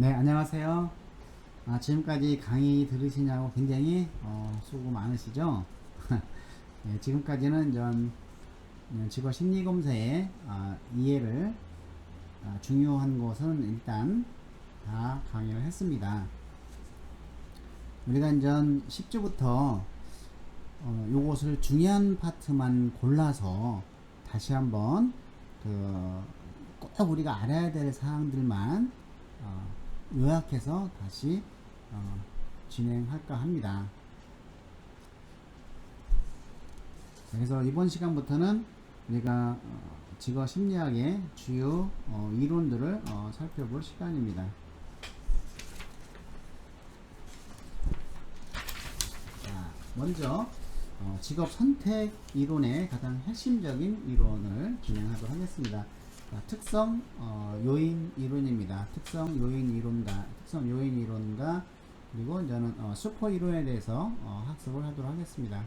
네, 안녕하세요. 지금까지 강의 들으시냐고 굉장히 수고 많으시죠? 네, 지금까지는 전 직업 심리 검사의 이해를 중요한 것은 일단 다 강의를 했습니다. 우리가 이제 10주부터 요것을 중요한 파트만 골라서 다시 한번 꼭 우리가 알아야 될 사항들만 요약해서 다시 진행할까 합니다. 그래서 이번 시간부터는 우리가 직업 심리학의 주요 이론들을 살펴볼 시간입니다. 자, 먼저 직업 선택 이론의 가장 핵심적인 이론을 진행하도록 하겠습니다. 자, 특성 요인 이론입니다. 특성 요인 이론과 그리고 저는 슈퍼 이론에 대해서 학습을 하도록 하겠습니다.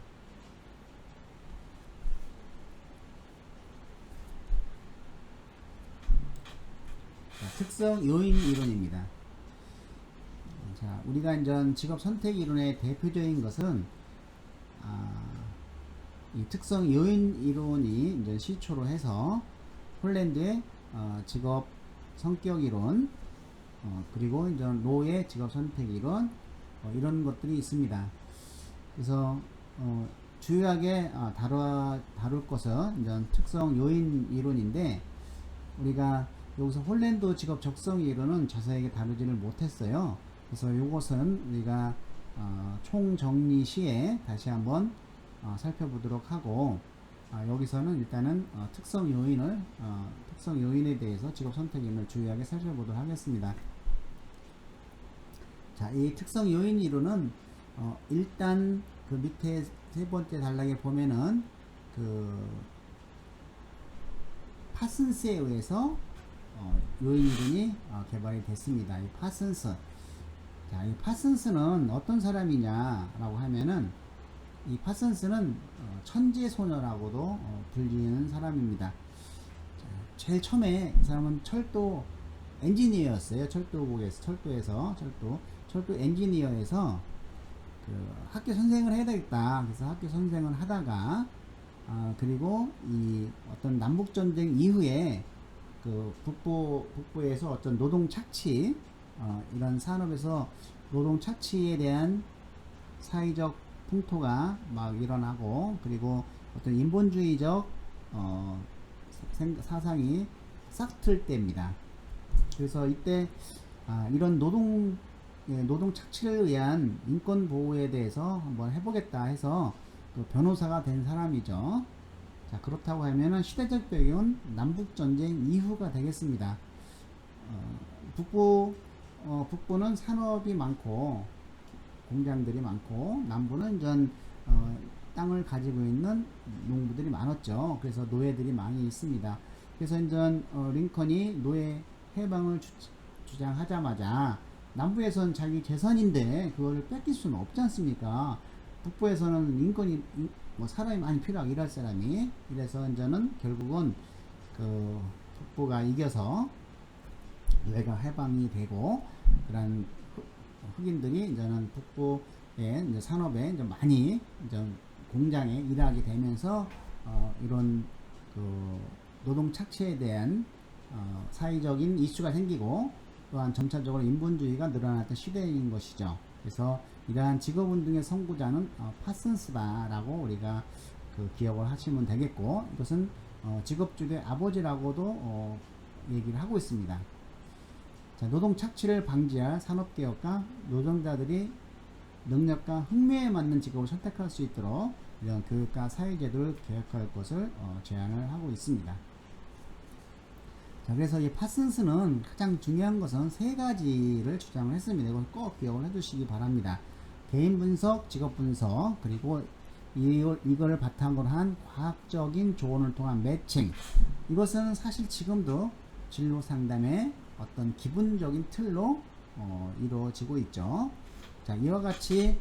자, 특성 요인 이론입니다. 자, 우리가 이제 직업 선택 이론의 대표적인 것은 이 특성 요인 이론이 이제 시초로 해서 홀랜드의 직업 성격 이론, 그리고 이제 로의 직업 선택 이론, 이런 것들이 있습니다. 그래서 주요하게 다룰 것은 이제 특성 요인 이론인데, 우리가 여기서 홀랜드 직업 적성 이론은 자세하게 다루지를 못했어요. 그래서 이것은 우리가 총정리 시에 다시 한번 살펴보도록 하고, 여기서는 일단은 특성 요인에 대해서 직업 선택임을 주요하게 살펴보도록 하겠습니다. 자, 이 특성 요인 이론은 일단 그 밑에 세 번째 단락에 보면은 그 파슨스에 의해서 요인 이론이 개발이 됐습니다. 이 파슨스. 자, 이 파슨스는 어떤 사람이냐라고 하면은, 이 파슨스는 천재 소녀라고도 불리는 사람입니다. 자, 제일 처음에 이 사람은 철도 엔지니어였어요. 철도 엔지니어에서 그 학교 선생을 해야 되겠다. 그래서 학교 선생을 하다가 그리고 이 어떤 남북 전쟁 이후에 그 북부에서 어떤 노동 착취, 이런 산업에서 노동 착취에 대한 사회적 풍토가 막 일어나고, 그리고 어떤 인본주의적 사상이 싹틀 때입니다. 그래서 이때 이런 노동 착취를 의한 인권 보호에 대해서 한번 해보겠다 해서 그 변호사가 된 사람이죠. 자, 그렇다고 하면은 시대적 배경은 남북 전쟁 이후가 되겠습니다. 북부는 산업이 많고 공장들이 많고, 남부는 전 땅을 가지고 있는 농부들이 많았죠. 그래서 노예들이 많이 있습니다. 그래서 이제 링컨이 노예 해방을 주장하자마자, 남부에서는 자기 재산인데 그걸 뺏길 수는 없지 않습니까? 북부에서는 링컨이 사람이 많이 필요하고 일할 사람이, 이래서 이제는 결국은 그 북부가 이겨서 노예가 해방이 되고, 그런 흑인들이 이제는 북부의 이제 산업에 이제 많이 이제 공장에 일하게 되면서 이런 그 노동 착취에 대한 사회적인 이슈가 생기고, 또한 점차적으로 인본주의가 늘어났던 시대인 것이죠. 그래서 이러한 직업운동의 선구자는 파슨스다라고 우리가 그 기억을 하시면 되겠고, 이것은 직업주의의 아버지라고도 얘기를 하고 있습니다. 자, 노동 착취를 방지할 산업개혁과 노동자들이 능력과 흥미에 맞는 직업을 선택할 수 있도록 이런 교육과 사회제도를 개혁할 것을 제안을 하고 있습니다. 자, 그래서 이 파슨스는 가장 중요한 것은 세 가지를 주장을 했습니다. 이걸 꼭 기억을 해두시기 바랍니다. 개인 분석, 직업 분석, 그리고 이거를 바탕으로 한 과학적인 조언을 통한 매칭. 이것은 사실 지금도 진로 상담의 어떤 기본적인 틀로 이루어지고 있죠. 자, 이와 같이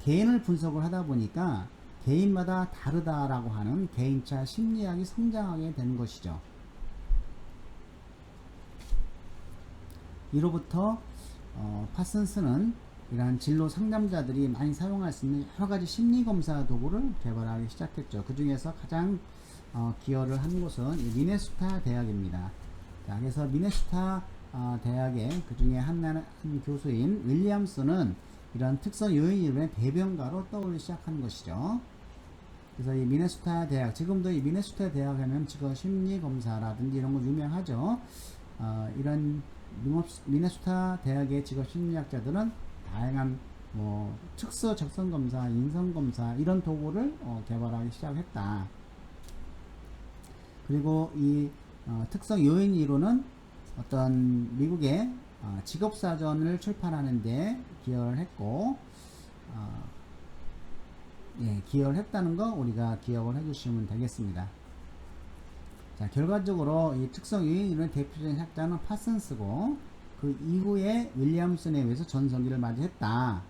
개인을 분석을 하다 보니까 개인마다 다르다라고 하는 개인차 심리학이 성장하게 되는 것이죠. 이로부터 파슨스는 이러한 진로 상담자들이 많이 사용할 수 있는 여러 가지 심리 검사 도구를 개발하기 시작했죠. 그 중에서 가장 기여를 한 곳은 이 미네소타 대학입니다. 자, 그래서 미네소타 대학의 그 중에 한 교수인 윌리엄스는 이런 특성 요인 이론의 대변가로 떠올리기 시작한 것이죠. 그래서 이 미네소타 대학, 지금도 이 미네소타 대학 하면 직업 심리 검사라든지 이런 거 유명하죠. 이런 미네소타 대학의 직업 심리학자들은 다양한 뭐 특수 적성 검사, 인성 검사 이런 도구를 개발하기 시작했다. 그리고 이 특성 요인 이론은 어떤 미국의 직업 사전을 출판하는데 기여를 했고, 기여를 했다는 거 우리가 기억을 해주시면 되겠습니다. 자, 결과적으로 이 특성 요인 이론의 대표적인 학자는 파슨스고, 그 이후에 윌리엄슨에 의해서 전성기를 맞이했다.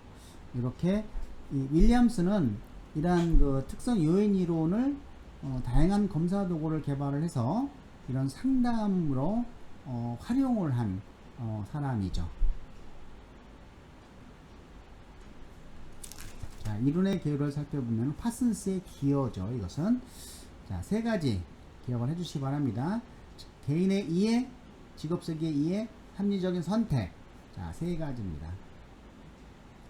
이렇게 이 윌리엄스는 이러한 그 특성 요인 이론을 다양한 검사 도구를 개발을 해서 이런 상담으로 활용을 한 사람이죠. 자, 이론의 개요를 살펴보면 파슨스의 기여죠. 이것은 자, 세 가지 기억을 해주시기 바랍니다. 개인의 이해, 직업세계의 이해, 합리적인 선택. 자, 세 가지입니다.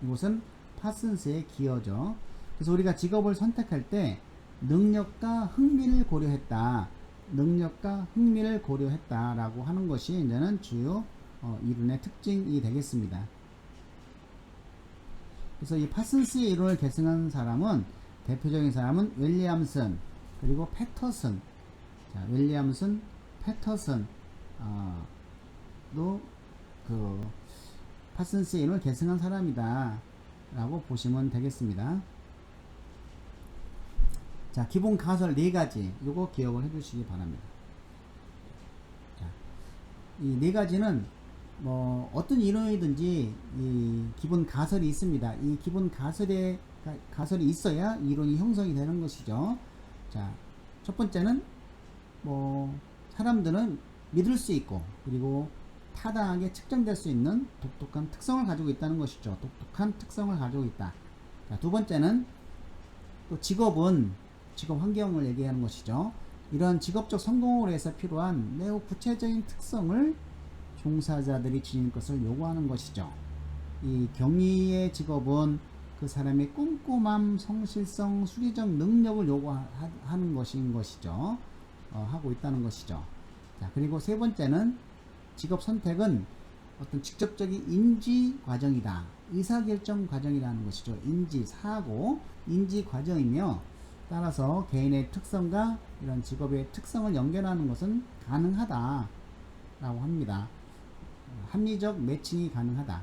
이것은 파슨스의 기여죠. 그래서 우리가 직업을 선택할 때 능력과 흥미를 고려했다. 능력과 흥미를 고려했다라고 하는 것이 이제는 주요 이론의 특징이 되겠습니다. 그래서 이 파슨스의 이론을 계승한 사람은 대표적인 사람은 윌리엄슨 그리고 패터슨. 자, 윌리엄슨, 패터슨 도 그 파슨스의 이론을 계승한 사람이다 라고 보시면 되겠습니다. 자, 기본 가설 4가지 요거 기억을 해 주시기 바랍니다. 자, 이 4가지는 뭐 어떤 이론이든지 이 기본 가설이 있습니다. 이 기본 가설이 있어야 이론이 형성이 되는 것이죠. 자, 첫 번째는 뭐 사람들은 믿을 수 있고 그리고 타당하게 측정될 수 있는 독특한 특성을 가지고 있다는 것이죠. 독특한 특성을 가지고 있다. 자, 두 번째는 또 직업은 직업 환경을 얘기하는 것이죠. 이런 직업적 성공을 위해서 필요한 매우 구체적인 특성을 종사자들이 지닌 것을 요구하는 것이죠. 이 경위의 직업은 그 사람의 꼼꼼함, 성실성, 수리적 능력을 요구하는 것인 것이죠. 하고 있다는 것이죠. 자, 그리고 세 번째는 직업 선택은 어떤 직접적인 인지 과정이다. 의사결정 과정이라는 것이죠. 인지, 사고, 인지 과정이며 따라서 개인의 특성과 이런 직업의 특성을 연결하는 것은 가능하다 라고 합니다. 합리적 매칭이 가능하다.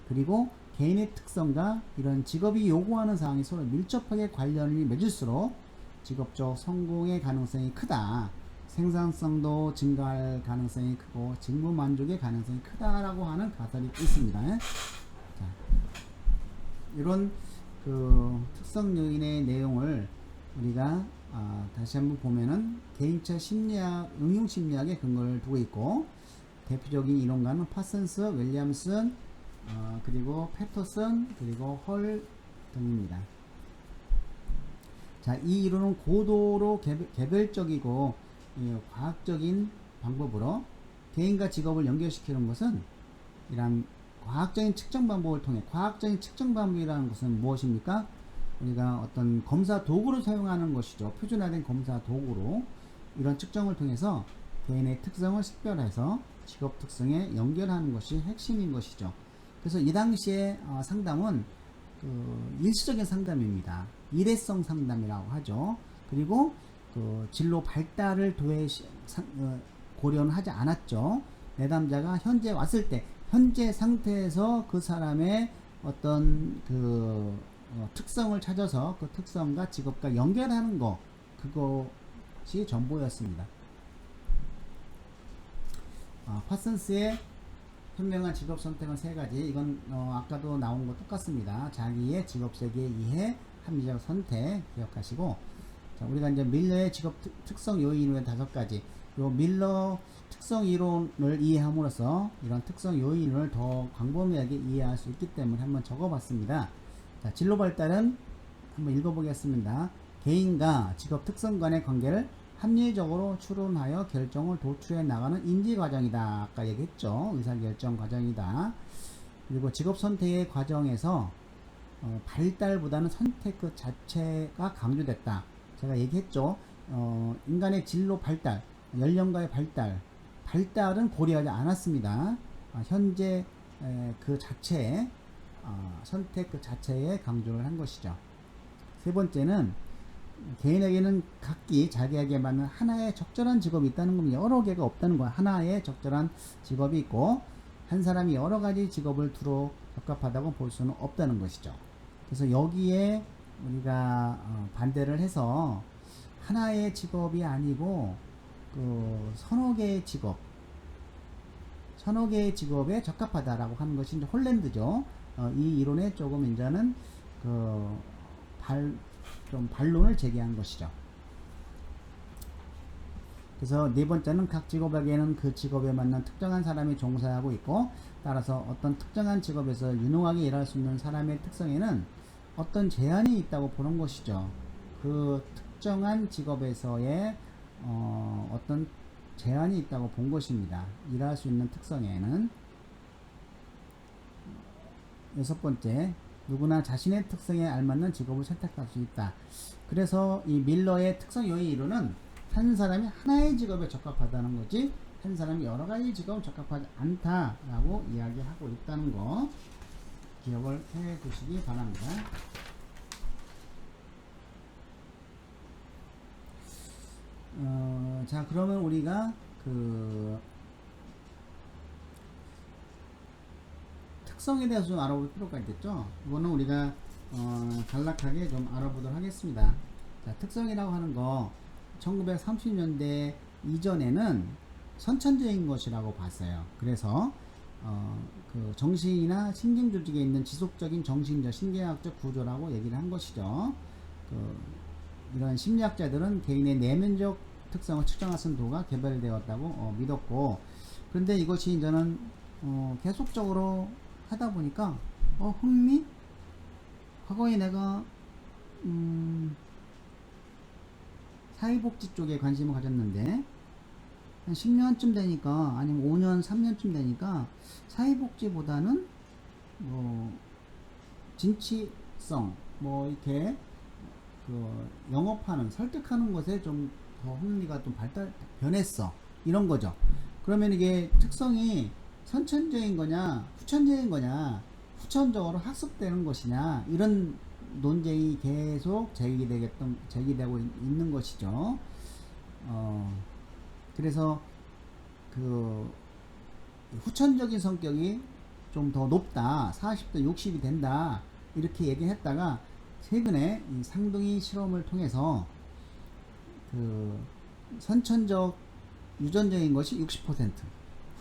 그리고 개인의 특성과 이런 직업이 요구하는 사항이 서로 밀접하게 관련이 맺을수록 직업적 성공의 가능성이 크다. 생산성도 증가할 가능성이 크고 직무 만족의 가능성이 크다라고 하는 가설이 있습니다. 자, 이런 그 특성 요인의 내용을 우리가 다시 한번 보면은 개인차 심리학, 응용 심리학에 근거를 두고 있고 대표적인 이론가는 파슨스, 윌리엄슨, 그리고 패터슨, 그리고 헐 등입니다. 자, 이 이론은 고도로 개별적이고 과학적인 방법으로 개인과 직업을 연결시키는 것은 이런 과학적인 측정 방법을 통해 과학적인 측정 방법이라는 것은 무엇입니까? 우리가 어떤 검사 도구를 사용하는 것이죠. 표준화된 검사 도구로 이런 측정을 통해서 개인의 특성을 식별해서 직업 특성에 연결하는 것이 핵심인 것이죠. 그래서 이 당시의 상담은 그 일시적인 상담입니다. 일회성 상담이라고 하죠. 그리고 그 진로 발달을 고려는 하지 않았죠. 내담자가 현재 왔을 때 현재 상태에서 그 사람의 어떤 그 특성을 찾아서 그 특성과 직업과 연결하는 거, 그것이 전부였습니다. 파슨스의 현명한 직업 선택은 3가지. 이건 아까도 나온 거 똑같습니다. 자기의 직업세계 이해, 합리적 선택 기억하시고, 자, 우리가 이제 밀러의 직업 특성 요인은 5가지. 요 밀러 특성 이론을 이해함으로써 이런 특성 요인을 더 광범위하게 이해할 수 있기 때문에 한번 적어봤습니다. 자, 진로 발달은 한번 읽어보겠습니다. 개인과 직업 특성 간의 관계를 합리적으로 추론하여 결정을 도출해 나가는 인지 과정이다. 아까 얘기했죠. 의사결정 과정이다. 그리고 직업 선택의 과정에서 발달보다는 선택 그 자체가 강조됐다. 제가 얘기했죠. 인간의 진로 발달, 연령과의 발달은 고려하지 않았습니다. 현재 그 자체에 선택 그 자체에 강조를 한 것이죠. 세 번째는 개인에게는 각기 자기에게 맞는 하나의 적절한 직업이 있다는 겁니다. 여러 개가 없다는 거야. 하나의 적절한 직업이 있고 한 사람이 여러 가지 직업을 두루 적합하다고 볼 수는 없다는 것이죠. 그래서 여기에 우리가 반대를 해서 하나의 직업이 아니고 그 서너 개의 직업에 적합하다라고 하는 것이 이제 홀랜드죠. 이 이론에 조금 이제는 좀 반론을 제기한 것이죠. 그래서 네 번째는 각 직업에게는 그 직업에 맞는 특정한 사람이 종사하고 있고 따라서 어떤 특정한 직업에서 유능하게 일할 수 있는 사람의 특성에는 어떤 제한이 있다고 보는 것이죠. 그 특정한 직업에서의 어떤 제한이 있다고 본 것입니다. 일할 수 있는 특성에는. 여섯 번째, 누구나 자신의 특성에 알맞는 직업을 선택할 수 있다. 그래서 이 밀러의 특성 요인 이론은 한 사람이 하나의 직업에 적합하다는 거지 한 사람이 여러 가지 직업에 적합하지 않다라고 이야기하고 있다는 거 기억을 해 두시기 바랍니다. 자, 그러면 우리가 특성에 대해서 좀 알아볼 필요가 있겠죠. 이거는 우리가 간략하게 좀 알아보도록 하겠습니다. 자, 특성이라고 하는 거 1930년대 이전에는 선천적인 것이라고 봤어요. 그래서 그 정신이나 신경 조직에 있는 지속적인 정신적 신경학적 구조라고 얘기를 한 것이죠. 이런 심리학자들은 개인의 내면적 특성을 측정할 수 있는 도가 개발되었다고 믿었고, 그런데 이것이 이제는 계속적으로 하다 보니까 과거에 내가 사회복지 쪽에 관심을 가졌는데 한 10년쯤 되니까 아니면 5년 3년쯤 되니까 사회복지보다는 진취성 이렇게 영업하는 설득하는 것에 좀 더 흥미가 좀 변했어, 이런 거죠. 그러면 이게 특성이 선천적인 거냐 후천적인 거냐, 후천적으로 학습되는 것이냐, 이런 논쟁이 계속 제기되고 있는 것이죠. 그래서 후천적인 성격이 좀 더 높다, 40대 60이 된다, 이렇게 얘기했다가 최근에 이 상둥이 실험을 통해서 선천적 유전적인 것이 60%,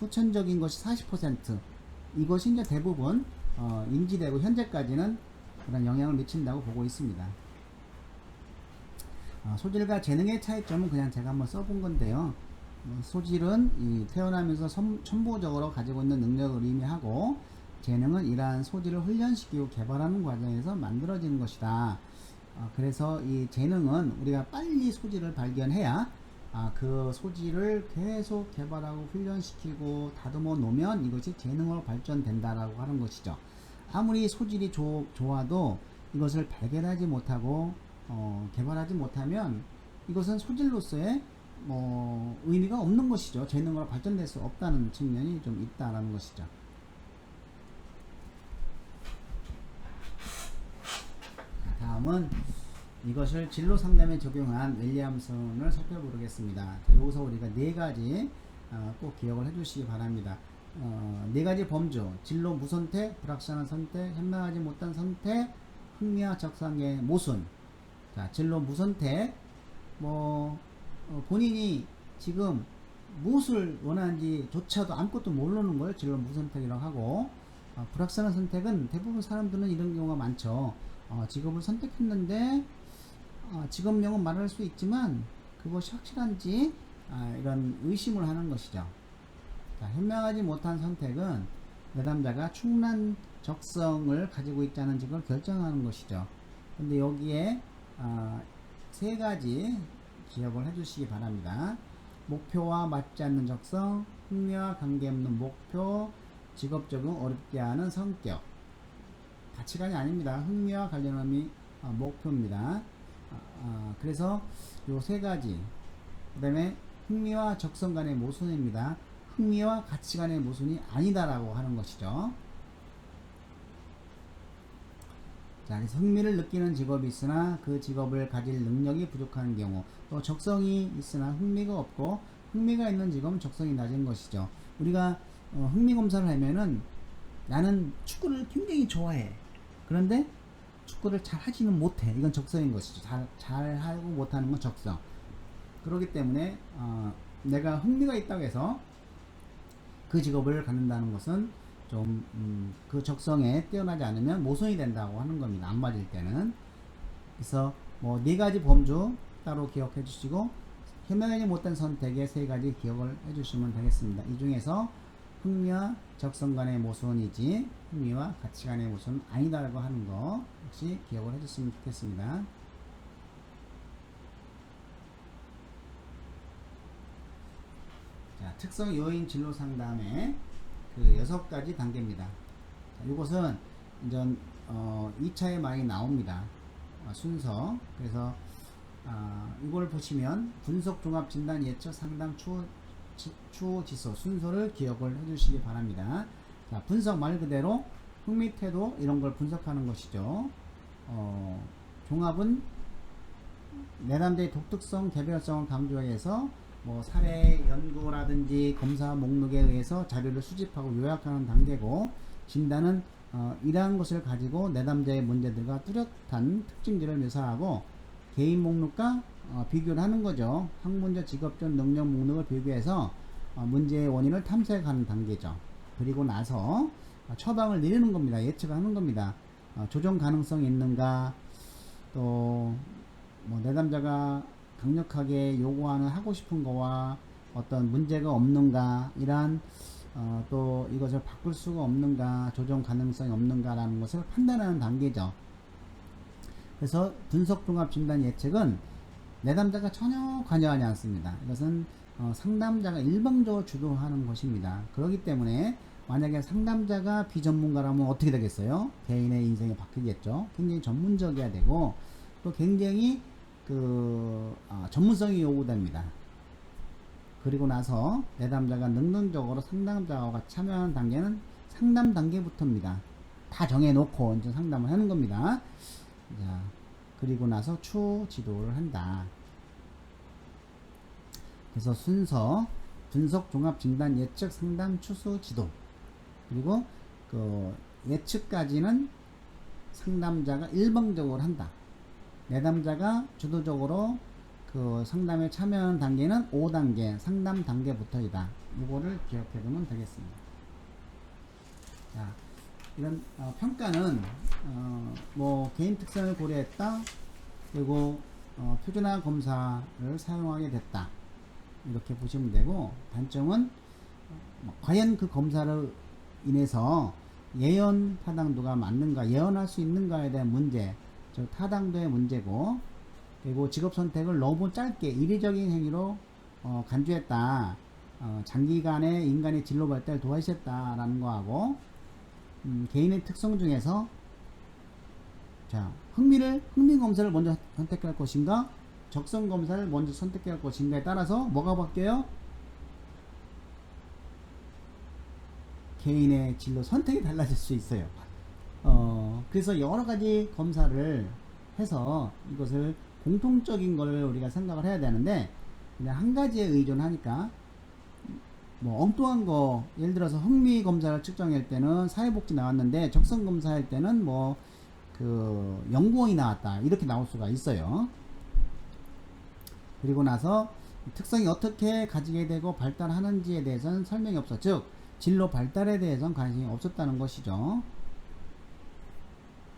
후천적인 것이 40%, 이것이 이제 대부분 인지되고 현재까지는 그런 영향을 미친다고 보고 있습니다. 소질과 재능의 차이점은 그냥 제가 한번 써본 건데요. 소질은 태어나면서 천부적으로 가지고 있는 능력을 의미하고, 재능은 이러한 소질을 훈련시키고 개발하는 과정에서 만들어지는 것이다. 그래서 이 재능은 우리가 빨리 소질을 발견해야 그 소질을 계속 개발하고 훈련시키고 다듬어 놓으면 이것이 재능으로 발전된다라고 하는 것이죠. 아무리 소질이 좋아도 이것을 발견하지 못하고 개발하지 못하면 이것은 소질로서의 의미가 없는 것이죠. 재능으로 발전될 수 없다는 측면이 좀 있다라는 것이죠. 다음은 이것을 진로 상담에 적용한 윌리엄슨을 살펴보겠습니다. 여기서 우리가 네 가지 꼭 기억을 해주시기 바랍니다. 네 가지 범주: 진로 무선택, 불확실한 선택, 현명하지 못한 선택, 흥미와 적성의 모순. 자, 진로 무선택, 본인이 지금 무엇을 원하는지조차도 아무것도 모르는 걸 진로 무선택이라고 하고, 불확실한 선택은 대부분 사람들은 이런 경우가 많죠. 직업을 선택했는데 직업명은 말할 수 있지만 그것이 확실한지 이런 의심을 하는 것이죠. 자, 현명하지 못한 선택은 내담자가 충분한 적성을 가지고 있다는 걸 결정하는 것이죠. 근데 여기에 세 가지 기억을 해주시기 바랍니다. 목표와 맞지 않는 적성, 흥미와 관계없는 목표, 직업 적응 어렵게 하는 성격. 가치관이 아닙니다. 흥미와 관련함이 목표입니다. 그래서 요 세 가지. 그 다음에 흥미와 적성 간의 모순입니다. 흥미와 가치관의 모순이 아니다라고 하는 것이죠. 자, 그래서 흥미를 느끼는 직업이 있으나 그 직업을 가질 능력이 부족한 경우, 또 적성이 있으나 흥미가 없고 흥미가 있는 직업은 적성이 낮은 것이죠. 우리가 흥미 검사를 하면은 나는 축구를 굉장히 좋아해. 그런데 축구를 잘 하지는 못해. 이건 적성인 것이죠. 잘 하고 못하는 건 적성. 그렇기 때문에 내가 흥미가 있다고 해서 그 직업을 갖는다는 것은 좀 그 적성에 뛰어나지 않으면 모순이 된다고 하는 겁니다. 안 맞을 때는. 그래서 뭐 네 가지 범주 따로 기억해 주시고 현명하지 못한 선택의 세 가지 기억을 해 주시면 되겠습니다. 이 중에서 흥미와 적성 간의 모순이지 흥미와 가치 간의 모순은 아니다라고 하는 거 역시 기억을 해 줬으면 좋겠습니다. 자, 특성 요인 진로 상담의 그 6가지 단계입니다. 자, 이것은 이제 2차에 많이 나옵니다. 순서. 그래서 이걸 보시면 분석 종합 진단 예측 상담 추후 지수 순서를 기억을 해 주시기 바랍니다. 자, 분석 말 그대로 흥미 태도 이런 걸 분석하는 것이죠. 종합은 내담자의 독특성 개별성을 강조하기 위해서 뭐 사례 연구라든지 검사 목록에 의해서 자료를 수집하고 요약하는 단계고, 진단은 이러한 것을 가지고 내담자의 문제들과 뚜렷한 특징들을 묘사하고 개인 목록과 비교를 하는 거죠. 학문적 직업적 능력 목록을 비교해서 문제의 원인을 탐색하는 단계죠. 그리고 나서 처방을 내리는 겁니다. 예측하는 겁니다. 조정 가능성이 있는가, 또 뭐 내담자가 강력하게 요구하는 하고 싶은 거와 어떤 문제가 없는가, 이러한 또 이것을 바꿀 수가 없는가, 조정 가능성이 없는가라는 것을 판단하는 단계죠. 그래서 분석 종합 진단 예측은 내담자가 전혀 관여하지 않습니다. 이것은 상담자가 일방적으로 주도하는 것입니다. 그렇기 때문에 만약에 상담자가 비전문가라면 어떻게 되겠어요? 개인의 인생이 바뀌겠죠. 굉장히 전문적이어야 되고 또 굉장히 전문성이 요구됩니다. 그리고 나서 내담자가 능동적으로 상담자와 같이 참여하는 단계는 상담 단계부터입니다. 다 정해놓고 이제 상담을 하는 겁니다. 자, 그리고 나서 추후 지도를 한다. 그래서 순서, 분석, 종합, 진단, 예측, 상담, 추후, 지도. 그리고 그 예측까지는 상담자가 일방적으로 한다. 내담자가 주도적으로 그 상담에 참여하는 단계는 5단계, 상담 단계부터이다. 이거를 기억해 두면 되겠습니다. 자, 이런 평가는 뭐 개인 특성을 고려했다, 그리고 표준화 검사를 사용하게 됐다, 이렇게 보시면 되고, 단점은 과연 그 검사를 인해서 예언 타당도가 맞는가, 예언할 수 있는가에 대한 문제, 즉 타당도의 문제고, 그리고 직업 선택을 너무 짧게 이례적인 행위로 간주했다, 장기간의 인간의 진로 발달을 도와주셨다라는 거하고, 개인의 특성 중에서 자, 흥미 검사를 먼저 선택할 것인가, 적성 검사를 먼저 선택할 것인가에 따라서 뭐가 바뀌어요? 개인의 진로 선택이 달라질 수 있어요. 그래서 여러 가지 검사를 해서 이것을 공통적인 걸 우리가 생각을 해야 되는데, 그냥 한 가지에 의존하니까 뭐 엉뚱한 거, 예를 들어서 흥미 검사를 측정할 때는 사회복지 나왔는데 적성 검사할 때는 뭐 그 연구원이 나왔다, 이렇게 나올 수가 있어요. 그리고 나서 특성이 어떻게 가지게 되고 발달하는지에 대해서는 설명이 없어. 즉 진로 발달에 대해서는 관심이 없었다는 것이죠.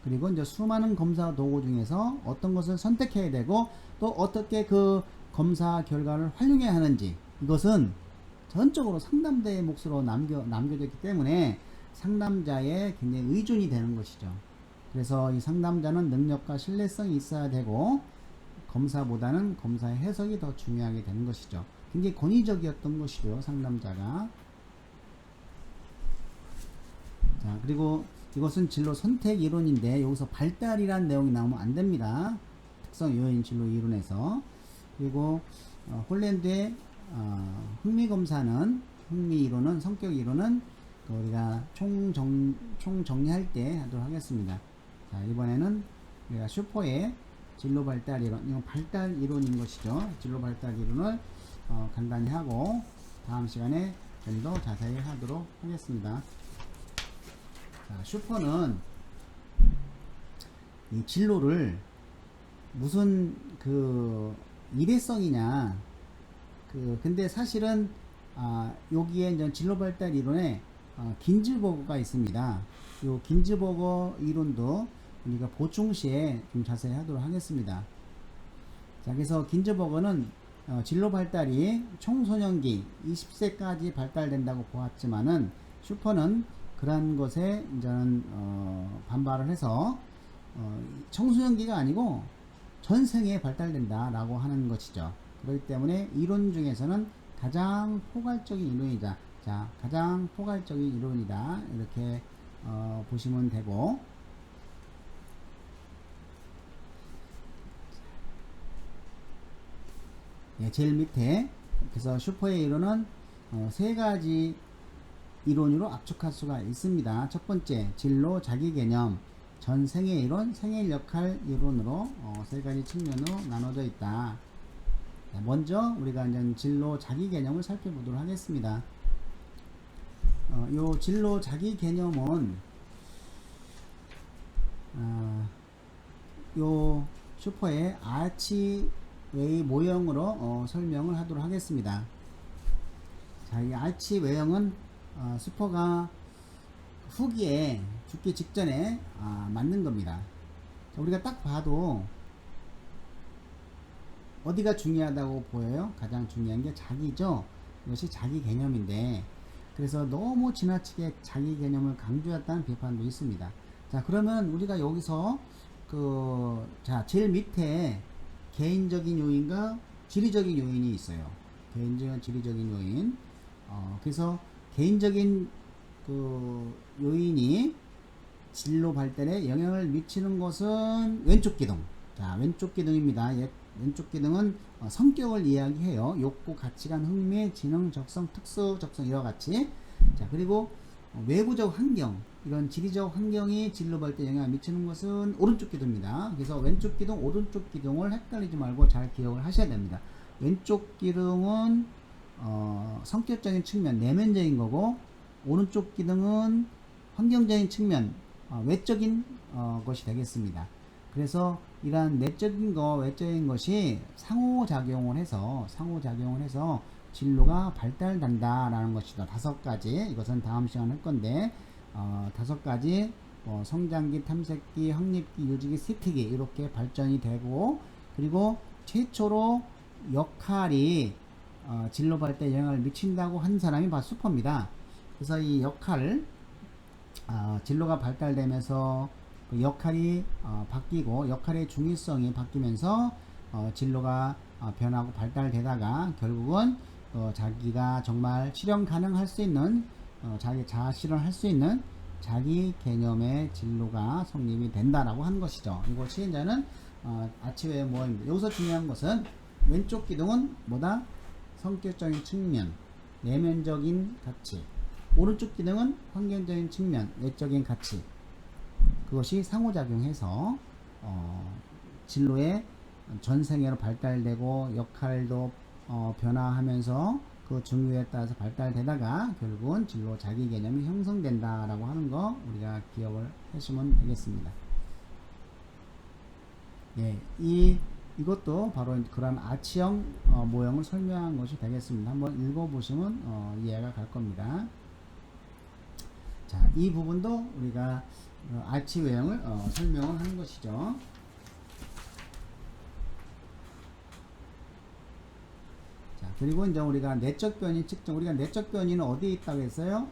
그리고 이제 수많은 검사 도구 중에서 어떤 것을 선택해야 되고 또 어떻게 그 검사 결과를 활용해야 하는지, 이것은 전적으로 상담자의 몫으로 남겨졌기 때문에 상담자의 굉장히 의존이 되는 것이죠. 그래서 이 상담자는 능력과 신뢰성이 있어야 되고 검사보다는 검사의 해석이 더 중요하게 되는 것이죠. 굉장히 권위적이었던 것이죠, 상담자가. 자, 그리고 이것은 진로 선택 이론인데 여기서 발달이란 내용이 나오면 안 됩니다. 특성 요인 진로 이론에서. 그리고 홀랜드의 흥미 검사는, 흥미 이론은, 성격 이론은 우리가 총정리할 때 하도록 하겠습니다. 자, 이번에는 우리가 슈퍼의 진로 발달 이론, 이건 발달 이론인 것이죠. 진로 발달 이론을 간단히 하고 다음 시간에 좀 더 자세히 하도록 하겠습니다. 자, 슈퍼는 이 진로를 무슨 일회성이냐, 근데 사실은 여기에 이제 진로 발달 이론에 긴즈버거가 있습니다. 요 긴즈버거 이론도 우리가 보충 시에 좀 자세히 하도록 하겠습니다. 자, 그래서 긴즈버거는 진로 발달이 청소년기 20세까지 발달된다고 보았지만은 슈퍼는 그러한 것에 이제는 반발을 해서 청소년기가 아니고 전생에 발달된다라고 하는 것이죠. 그렇기 때문에 이론 중에서는 가장 포괄적인 이론이다. 자, 가장 포괄적인 이론이다. 이렇게 보시면 되고, 예, 제일 밑에, 그래서 슈퍼의 이론은 세 가지 이론으로 압축할 수가 있습니다. 첫 번째, 진로 자기 개념, 전생의 이론, 생일 역할 이론으로 세 가지 측면으로 나눠져 있다. 자, 먼저 우리가 이제 진로 자기 개념을 살펴보도록 하겠습니다. 요 진로 자기 개념은 요 슈퍼의 아치웨이 모형으로 설명을 하도록 하겠습니다. 자, 이 아치 외형은 슈퍼가 후기에 죽기 직전에 만든 겁니다. 자, 우리가 딱 봐도 어디가 중요하다고 보여요? 가장 중요한 게 자기죠. 이것이 자기 개념인데, 그래서 너무 지나치게 자기 개념을 강조했다는 비판도 있습니다. 자, 그러면 우리가 여기서 자, 제일 밑에 개인적인 요인과 지리적인 요인이 있어요. 개인적인 지리적인 요인. 그래서 개인적인 요인이 진로 발달에 영향을 미치는 것은 왼쪽 기둥. 자, 왼쪽 기둥입니다. 왼쪽 기둥은 성격을 이야기해요. 욕구, 가치관, 흥미, 지능, 적성, 특수, 적성, 이와 같이. 자, 그리고 외부적 환경, 이런 지리적 환경이 진로 발달에 영향을 미치는 것은 오른쪽 기둥입니다. 그래서 왼쪽 기둥, 오른쪽 기둥을 헷갈리지 말고 잘 기억을 하셔야 됩니다. 왼쪽 기둥은 성격적인 측면, 내면적인 거고, 오른쪽 기둥은 환경적인 측면, 외적인 것이 되겠습니다. 그래서 이러한 내적인 거, 외적인 것이 상호작용을 해서 진로가 발달된다라는 것이다. 5가지, 이것은 다음 시간에 할 건데, 5가지, 성장기, 탐색기, 확립기, 유지기, 습기기, 이렇게 발전이 되고, 그리고 최초로 역할이 진로 발달에 영향을 미친다고 한 사람이 바로 슈퍼입니다. 그래서 이 역할, 진로가 발달되면서 그 역할이 바뀌고, 역할의 중요성이 바뀌면서 진로가 변하고 발달되다가 결국은 자기가 정말 실현 가능할 수 있는, 자기 자아 실현할 수 있는 자기 개념의 진로가 성립이 된다라고 하는 것이죠. 이것이 이제는 아치웨이 모형입니다. 여기서 중요한 것은 왼쪽 기둥은 뭐다? 성격적인 측면, 내면적인 가치. 오른쪽 기능은 환경적인 측면, 외적인 가치. 그것이 상호작용해서 진로의 전생애로 발달되고 역할도 변화하면서 그 중요에 따라서 발달되다가 결국은 진로 자기 개념이 형성된다라고 하는 거 우리가 기억을 하시면 되겠습니다. 예, 이것도 바로 그런 아치형 모형을 설명한 것이 되겠습니다. 한번 읽어보시면 이해가 갈 겁니다. 자, 이 부분도 우리가 아치 외형을 설명을 하는 것이죠. 그리고 이제 우리가 내적 변이 측정, 우리가 내적 변이는 어디에 있다고 했어요?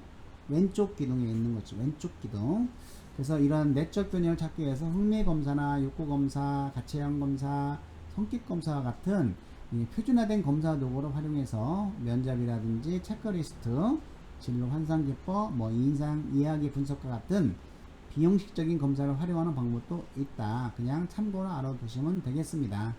왼쪽 기둥에 있는 거죠. 왼쪽 기둥. 그래서 이런 내적 변이를 찾기 위해서 흥미 검사나 욕구 검사, 가치형 검사, 성격 검사와 같은 이 표준화된 검사 도구를 활용해서 면접이라든지 체크리스트, 진로 환상 기법, 뭐 인상 이야기 분석과 같은 비형식적인 검사를 활용하는 방법도 있다. 그냥 참고로 알아두시면 되겠습니다.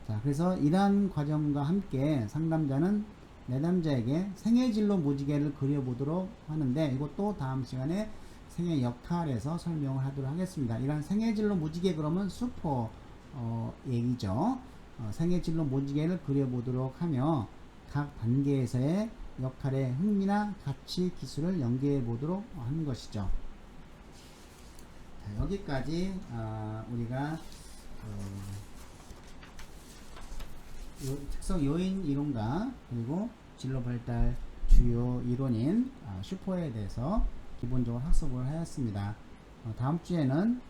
자, 그래서 이러한 과정과 함께 상담자는 내담자에게 생애진로 무지개를 그려보도록 하는데, 이것도 다음 시간에 생애 역할에서 설명을 하도록 하겠습니다. 이러한 생애진로 무지개 그러면 슈퍼 얘기죠. 생애진로 무지개를 그려보도록 하며 각 단계에서의 역할의 흥미나 가치, 기술을 연계해 보도록 하는 것이죠. 자, 여기까지 우리가 특성 요인 이론과 그리고 진로 발달 주요 이론인 슈퍼에 대해서 기본적으로 학습을 하였습니다. 다음 주에는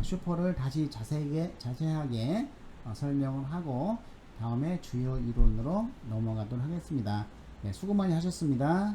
슈퍼를 다시 자세하게 설명을 하고 다음에 주요 이론으로 넘어가도록 하겠습니다. 네, 수고 많이 하셨습니다.